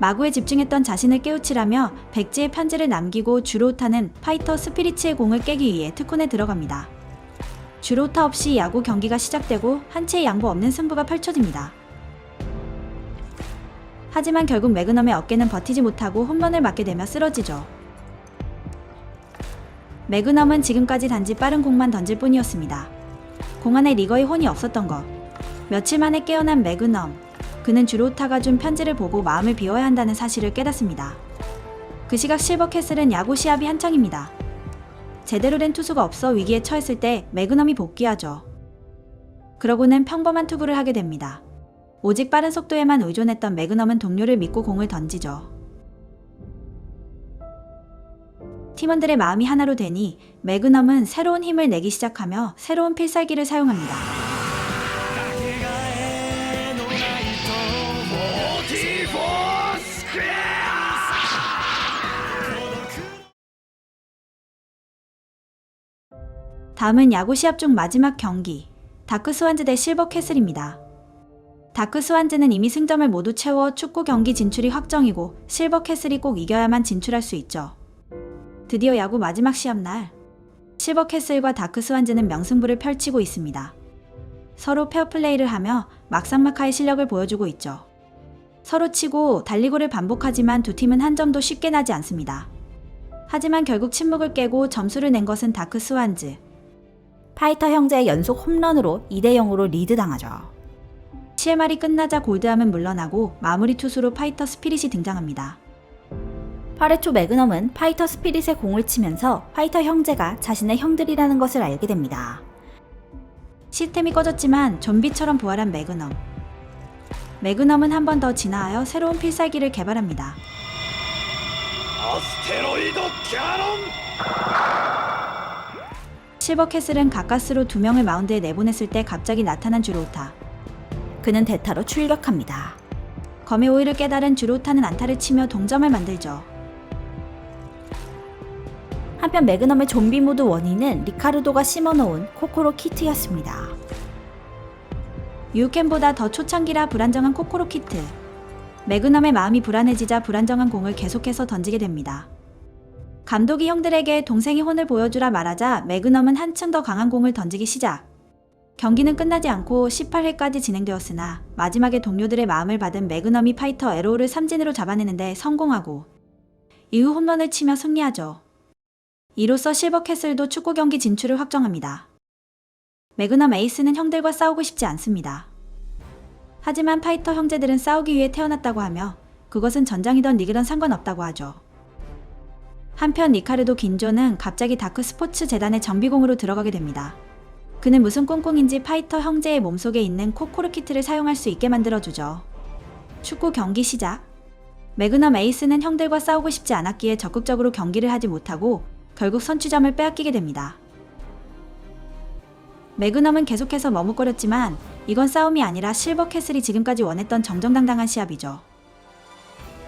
Speaker 3: 마구에 집중했던 자신을 깨우치라며 백지의 편지를 남기고 주로우타는 파이터 스피리츠의 공을 깨기 위해 특훈에 들어갑니다. 주로우타 없이 야구 경기가 시작되고 한 채의 양보 없는 승부가 펼쳐집니다. 하지만 결국 매그넘의 어깨는 버티지 못하고 홈런을 맞게 되며 쓰러지죠. 매그넘은 지금까지 단지 빠른 공만 던질 뿐이었습니다. 공 안에 리거의 혼이 없었던 것. 며칠 만에 깨어난 매그넘. 그는 주로우타가 준 편지를 보고 마음을 비워야 한다는 사실을 깨닫습니다. 그 시각 실버 캐슬은 야구 시합이 한창입니다. 제대로 된 투수가 없어 위기에 처했을 때 매그넘이 복귀하죠. 그러고는 평범한 투구를 하게 됩니다. 오직 빠른 속도에만 의존했던 매그넘은 동료를 믿고 공을 던지죠. 팀원들의 마음이 하나로 되니 매그넘은 새로운 힘을 내기 시작하며 새로운 필살기를 사용합니다. 다음은 야구 시합 중 마지막 경기, 다크 스완즈 대 실버 캐슬입니다. 다크 스완즈는 이미 승점을 모두 채워 축구 경기 진출이 확정이고 실버 캐슬이 꼭 이겨야만 진출할 수 있죠. 드디어 야구 마지막 시합날, 실버 캐슬과 다크 스완즈는 명승부를 펼치고 있습니다. 서로 페어플레이를 하며 막상막하의 실력을 보여주고 있죠. 서로 치고 달리고를 반복하지만 두 팀은 한 점도 쉽게 나지 않습니다. 하지만 결국 침묵을 깨고 점수를 낸 것은 다크 스완즈. 파이터 형제의 연속 홈런으로 2대0으로 리드당하죠. 시의 말이 끝나자 골드함은 물러나고 마무리 투수로 파이터 스피릿이 등장합니다. 8회 초 매그넘은 파이터 스피릿의 공을 치면서 파이터 형제가 자신의 형들이라는 것을 알게 됩니다. 시스템이 꺼졌지만 좀비처럼 부활한 매그넘. 매그넘은 한 번 더 진화하여 새로운 필살기를 개발합니다.
Speaker 2: 아스테로이드 캐논!
Speaker 3: 실버 캐슬은 가까스로 2명을 마운드에 내보냈을 때 갑자기 나타난 주로우타. 그는 대타로 출격합니다. 검의 오일을 깨달은 주로우타는 안타를 치며 동점을 만들죠. 한편 매그넘의 좀비 모드 원인은 리카르도가 심어놓은 코코로 키트였습니다. 유캔보다 더 초창기라 불안정한 코코로 키트. 매그넘의 마음이 불안해지자 불안정한 공을 계속해서 던지게 됩니다. 감독이 형들에게 동생의 혼을 보여주라 말하자 매그넘은 한층 더 강한 공을 던지기 시작. 경기는 끝나지 않고 18회까지 진행되었으나 마지막에 동료들의 마음을 받은 매그넘이 파이터 에로우를 삼진으로 잡아내는데 성공하고 이후 홈런을 치며 승리하죠. 이로써 실버 캐슬도 축구 경기 진출을 확정합니다. 매그넘 에이스는 형들과 싸우고 싶지 않습니다. 하지만 파이터 형제들은 싸우기 위해 태어났다고 하며 그것은 전장이던 리그든 상관없다고 하죠. 한편 리카르도 긴조는 갑자기 다크 스포츠 재단의 정비공으로 들어가게 됩니다. 그는 무슨 꿍꿍인지 파이터 형제의 몸속에 있는 코코르 키트를 사용할 수 있게 만들어주죠. 축구 경기 시작. 매그넘 에이스는 형들과 싸우고 싶지 않았기에 적극적으로 경기를 하지 못하고 결국 선취점을 빼앗기게 됩니다. 매그넘은 계속해서 머뭇거렸지만 이건 싸움이 아니라 실버 캐슬이 지금까지 원했던 정정당당한 시합이죠.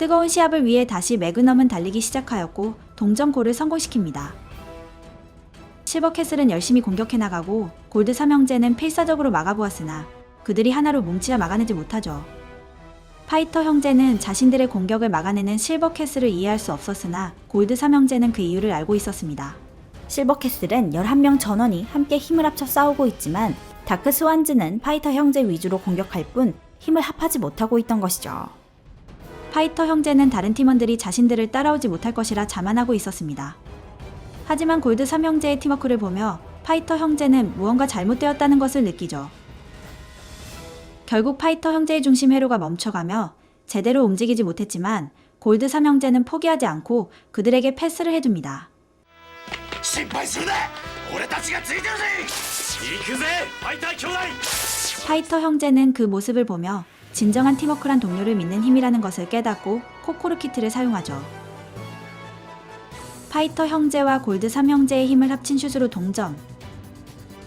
Speaker 3: 뜨거운 시합을 위해 다시 매그넘은 달리기 시작하였고 동점골을 성공시킵니다. 실버캐슬은 열심히 공격해 나가고 골드 3형제는 필사적으로 막아보았으나 그들이 하나로 뭉치야 막아내지 못하죠. 파이터 형제는 자신들의 공격을 막아내는 실버캐슬을 이해할 수 없었으나 골드 3형제는 그 이유를 알고 있었습니다. 실버캐슬은 11명 전원이 함께 힘을 합쳐 싸우고 있지만 다크 스완즈는 파이터 형제 위주로 공격할 뿐 힘을 합하지 못하고 있던 것이죠. 파이터 형제는 다른 팀원들이 자신들을 따라오지 못할 것이라 자만하고 있었습니다. 하지만 골드 3형제의 팀워크를 보며 파이터 형제는 무언가 잘못되었다는 것을 느끼죠. 결국 파이터 형제의 중심 회로가 멈춰가며 제대로 움직이지 못했지만 골드 3형제는 포기하지 않고 그들에게 패스를 해줍니다.
Speaker 2: 心配するな俺たちがついてるぜ行くぜファイター兄弟
Speaker 3: 파이터 형제는 그 모습을 보며 진정한 팀워크란 동료를 믿는 힘이라는 것을 깨닫고 코코르 키트를 사용하죠. 파이터 형제와 골드 3형제의 힘을 합친 슛으로 동점.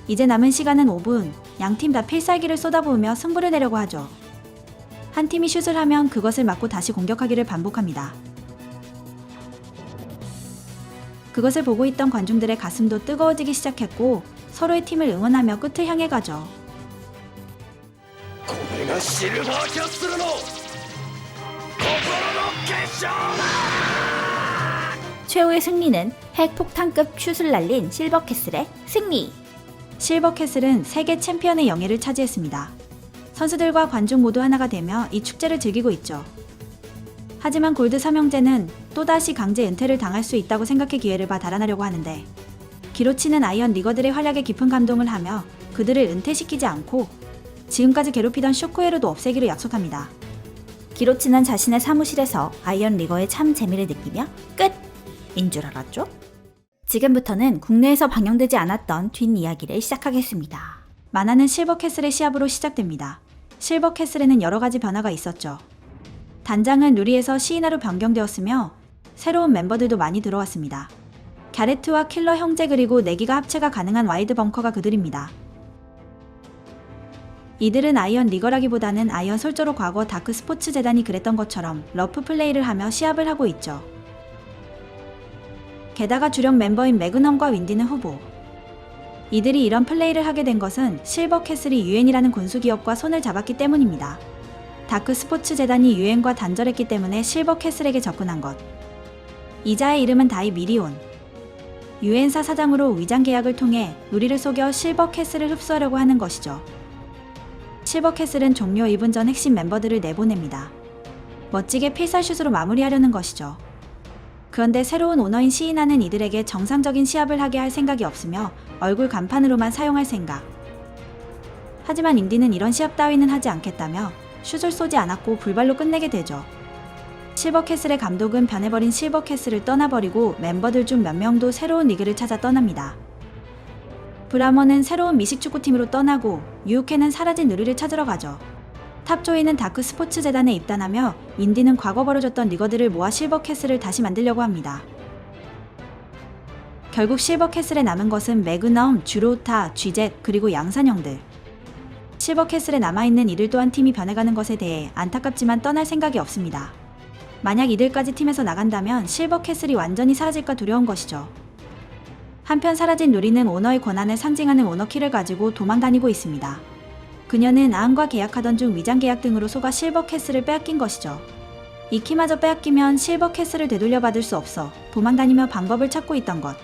Speaker 3: 이제 남은 시간은 5분. 양팀 다 필살기를 쏟아부으며 승부를 내려고 하죠. 한 팀이 슛을 하면 그것을 맞고 다시 공격하기를 반복합니다. 그것을 보고 있던 관중들의 가슴도 뜨거워지기 시작했고 서로의 팀을 응원하며 끝을 향해 가죠.
Speaker 2: これがシルバーキャッスルの心の結晶だ
Speaker 3: 최후의 승리는 핵폭탄급 슛을 날린 실버캐슬의 승리! 실버캐슬은 세계 챔피언의 영예를 차지했습니다. 선수들과 관중 모두 하나가 되며 이 축제를 즐기고 있죠. 하지만 골드 3형제는 또다시 강제 은퇴를 당할 수 있다고 생각해 기회를 봐 달아나려고 하는데 기로치는 아이언 리거들의 활약에 깊은 감동을 하며 그들을 은퇴시키지 않고 지금까지 괴롭히던 쇼크웨로도 없애기로 약속합니다. 기로치는 자신의 사무실에서 아이언 리거의 참 재미를 느끼며 끝인 줄 알았죠? 지금부터는 국내에서 방영되지 않았던 뒷이야기를 시작하겠습니다. 만화는 실버캐슬의 시합으로 시작됩니다. 실버캐슬에는 여러 가지 변화가 있었죠. 단장은 루리에서 시이나로 변경되었으며 새로운 멤버들도 많이 들어왔습니다. 갸레트와 킬러 형제 그리고 내기가 합체가 가능한 와이드 벙커가 그들입니다. 이들은 아이언 리거라기보다는 아이언 솔저로 과거 다크 스포츠 재단이 그랬던 것처럼 러프 플레이를 하며 시합을 하고 있죠. 게다가 주력 멤버인 매그넘과 윈디는 후보. 이들이 이런 플레이를 하게 된 것은 실버캐슬이 유엔이라는 군수 기업과 손을 잡았기 때문입니다. 다크 스포츠 재단이 유엔과 단절했기 때문에 실버캐슬에게 접근한 것. 이자의 이름은 다이 미리온. 유엔사 사장으로 위장 계약을 통해 우리를 속여 실버캐슬을 흡수하려고 하는 것이죠. 실버캐슬은 종료 2분 전 핵심 멤버들을 내보냅니다. 멋지게 필살슛으로 마무리하려는 것이죠. 그런데 새로운 오너인 시이나는 이들에게 정상적인 시합을 하게 할 생각이 없으며 얼굴 간판으로만 사용할 생각. 하지만 인디는 이런 시합 따위는 하지 않겠다며 슛을 쏘지 않았고 불발로 끝내게 되죠. 실버캐슬의 감독은 변해버린 실버캐슬을 떠나버리고 멤버들 중 몇 명도 새로운 리그를 찾아 떠납니다. 브라머는 새로운 미식축구팀으로 떠나고 유우케는 사라진 누리를 찾으러 가죠. 탑조이는 다크 스포츠 재단에 입단하며 윈디는 과거 벌어졌던 리거들을 모아 실버캐슬을 다시 만들려고 합니다. 결국 실버캐슬에 남은 것은 매그넘, 주로타, 쥐젯 그리고 양산형들. 실버캐슬에 남아있는 이들 또한 팀이 변해가는 것에 대해 안타깝지만 떠날 생각이 없습니다. 만약 이들까지 팀에서 나간다면 실버캐슬이 완전히 사라질까 두려운 것이죠. 한편 사라진 누리는 오너의 권한을 상징하는 오너키를 가지고 도망다니고 있습니다. 그녀는 아은과 계약하던 중 위장 계약 등으로 속아 실버캐슬을 빼앗긴 것이죠. 이 키마저 빼앗기면 실버캐슬을 되돌려받을 수 없어 도망다니며 방법을 찾고 있던 것.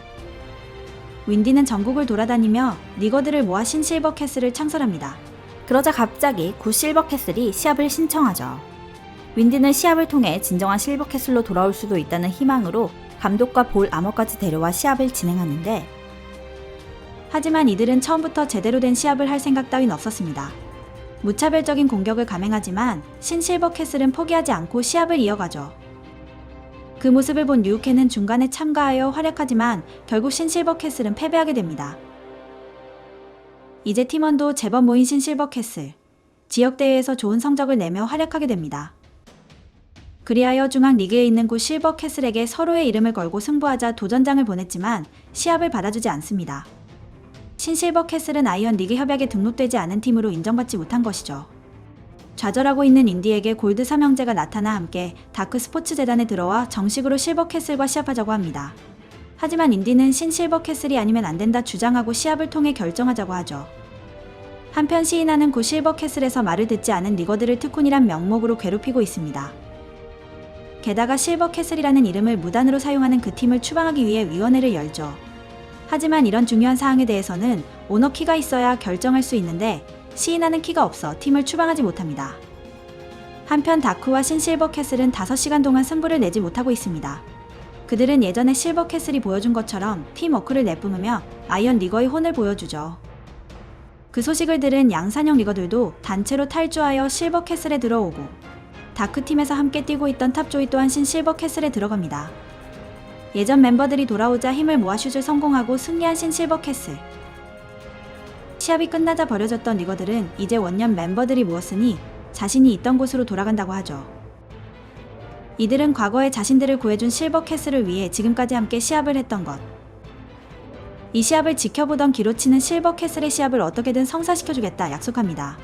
Speaker 3: 윈디는 전국을 돌아다니며 리거들을 모아 신실버캐슬을 창설합니다. 그러자 갑자기 구 실버캐슬이 시합을 신청하죠. 윈디는 시합을 통해 진정한 실버캐슬로 돌아올 수도 있다는 희망으로 감독과 볼 아머까지 데려와 시합을 진행하는데 하지만 이들은 처음부터 제대로 된 시합을 할 생각 따윈 없었습니다. 무차별적인 공격을 감행하지만 신실버캐슬은 포기하지 않고 시합을 이어가죠. 그 모습을 본 유우케는 중간에 참가하여 활약하지만 결국 신실버캐슬은 패배하게 됩니다. 이제 팀원도 제법 모인 신실버캐슬. 지역대회에서 좋은 성적을 내며 활약하게 됩니다. 그리하여 중앙 리그에 있는 구 실버캐슬에게 서로의 이름을 걸고 승부하자 도전장을 보냈지만 시합을 받아주지 않습니다. 신실버캐슬은 아이언 리그 협약에 등록되지 않은 팀으로 인정받지 못한 것이죠. 좌절하고 있는 인디에게 골드 삼형제가 나타나 함께 다크 스포츠 재단에 들어와 정식으로 실버 캐슬과 시합하자고 합니다. 하지만 인디는 신 실버 캐슬이 아니면 안 된다 주장하고 시합을 통해 결정하자고 하죠. 한편 시이나는 고 실버 캐슬에서 말을 듣지 않은 리거들을 특훈이란 명목으로 괴롭히고 있습니다. 게다가 실버 캐슬이라는 이름을 무단으로 사용하는 그 팀을 추방하기 위해 위원회를 열죠. 하지만 이런 중요한 사항에 대해서는 오너 키가 있어야 결정할 수 있는데 시이나는 키가 없어 팀을 추방하지 못합니다. 한편 다크와 신 실버 캐슬은 5시간 동안 승부를 내지 못하고 있습니다. 그들은 예전에 실버 캐슬이 보여준 것처럼 팀워크를 내뿜으며 아이언 리거의 혼을 보여주죠. 그 소식을 들은 양산형 리거들도 단체로 탈주하여 실버 캐슬에 들어오고 다크팀에서 함께 뛰고 있던 탑조이 또한 신 실버 캐슬에 들어갑니다. 예전 멤버들이 돌아오자 힘을 모아 슛을 성공하고 승리한 신 실버 캐슬. 시합이 끝나자 버려졌던 리거들은 이제 원년 멤버들이 모였으니 자신이 있던 곳으로 돌아간다고 하죠. 이들은 과거에 자신들을 구해준 실버 캐슬을 위해 지금까지 함께 시합을 했던 것. 이 시합을 지켜보던 기로치는 실버 캐슬의 시합을 어떻게든 성사시켜주겠다 약속합니다.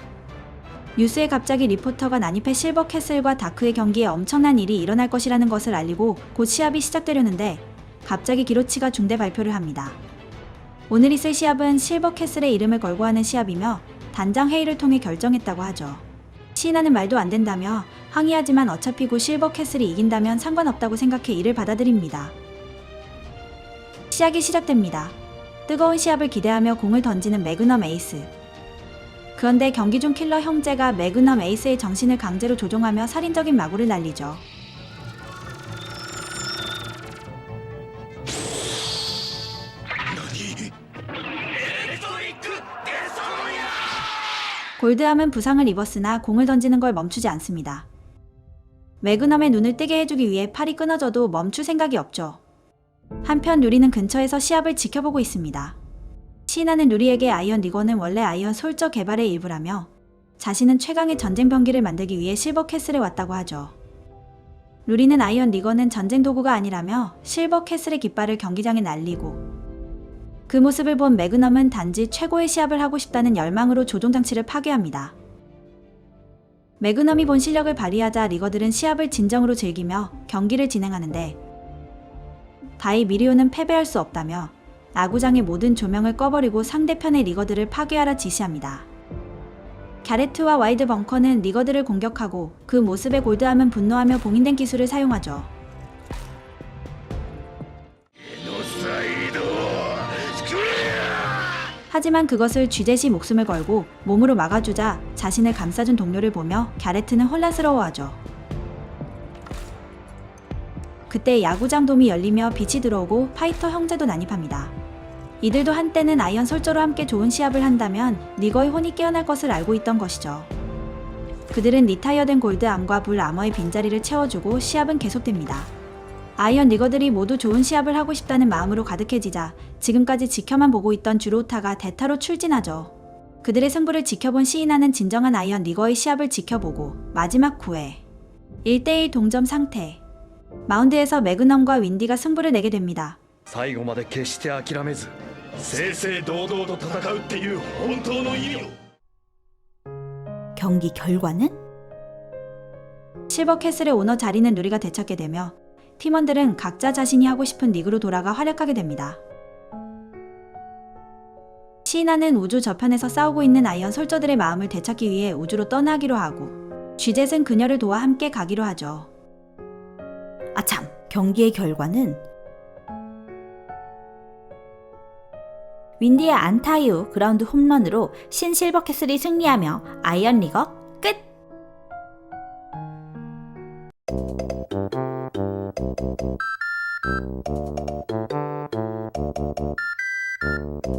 Speaker 3: 뉴스에 갑자기 리포터가 난입해 실버 캐슬과 다크의 경기에 엄청난 일이 일어날 것이라는 것을 알리고 곧 시합이 시작되려는데 갑자기 기로치가 중대 발표를 합니다. 오늘 있을 시합은 실버 캐슬의 이름을 걸고 하는 시합이며 단장 회의를 통해 결정했다고 하죠. 시이나는 말도 안 된다며 항의하지만 어차피 고 실버 캐슬이 이긴다면 상관없다고 생각해 이를 받아들입니다. 시합이 시작됩니다. 뜨거운 시합을 기대하며 공을 던지는 매그넘 에이스. 그런데 경기 중 킬러 형제가 매그넘 에이스의 정신을 강제로 조종하며 살인적인 마구를 날리죠. 골드함은 부상을 입었으나 공을 던지는 걸 멈추지 않습니다. 매그넘의 눈을 뜨게 해주기 위해 팔이 끊어져도 멈출 생각이 없죠. 한편 루리는 근처에서 시합을 지켜보고 있습니다. 시이나는 루리에게 아이언 리거는 원래 아이언 솔저 개발의 일부라며 자신은 최강의 전쟁 병기를 만들기 위해 실버 캐슬에 왔다고 하죠. 루리는 아이언 리거는 전쟁 도구가 아니라며 실버 캐슬의 깃발을 경기장에 날리고 그 모습을 본 매그넘은 단지 최고의 시합을 하고 싶다는 열망으로 조종장치를 파괴합니다. 매그넘이 본 실력을 발휘하자 리거들은 시합을 진정으로 즐기며 경기를 진행하는데 다이 미리오는 패배할 수 없다며 아구장의 모든 조명을 꺼버리고 상대편의 리거들을 파괴하라 지시합니다. 갸레트와 와이드 벙커는 리거들을 공격하고 그 모습에 골드함은 분노하며 봉인된 기술을 사용하죠. 하지만 그것을 쥐젯이 목숨을 걸고 몸으로 막아주자 자신을 감싸준 동료를 보며 갸레트는 혼란스러워하죠. 그때 야구장 돔이 열리며 빛이 들어오고 파이터 형제도 난입합니다. 이들도 한때는 아이언 솔저로 함께 좋은 시합을 한다면 리거의 혼이 깨어날 것을 알고 있던 것이죠. 그들은 리타이어된 골드암과 불 아머의 빈자리를 채워주고 시합은 계속됩니다. 아이언 리거들이 모두 좋은 시합을 하고 싶다는 마음으로 가득해지자 지금까지 지켜만 보고 있던 주로타가 대타로 출진하죠. 그들의 승부를 지켜본 시이나는 진정한 아이언 리거의 시합을 지켜보고 마지막 9회 1대1 동점 상태. 마운드에서 매그넘과 윈디가 승부를 내게 됩니다.
Speaker 2: 最後まで決して諦めず正々堂々と戦うっていう本当の意味を
Speaker 3: 경기 결과는? 실버 캐슬의 오너 자리는 루리가 되찾게 되며 팀원들은 각자 자신이 하고 싶은 리그로 돌아가 활약하게 됩니다. 시이나는 우주 저편에서 싸우고 있는 아이언 솔저들의 마음을 되찾기 위해 우주로 떠나기로 하고 쥐젯은 그녀를 도와 함께 가기로 하죠. 아참, 경기의 결과는 윈디의 안타 이후 그라운드 홈런으로 신 실버 캐슬이 승리하며 아이언 리거 끝!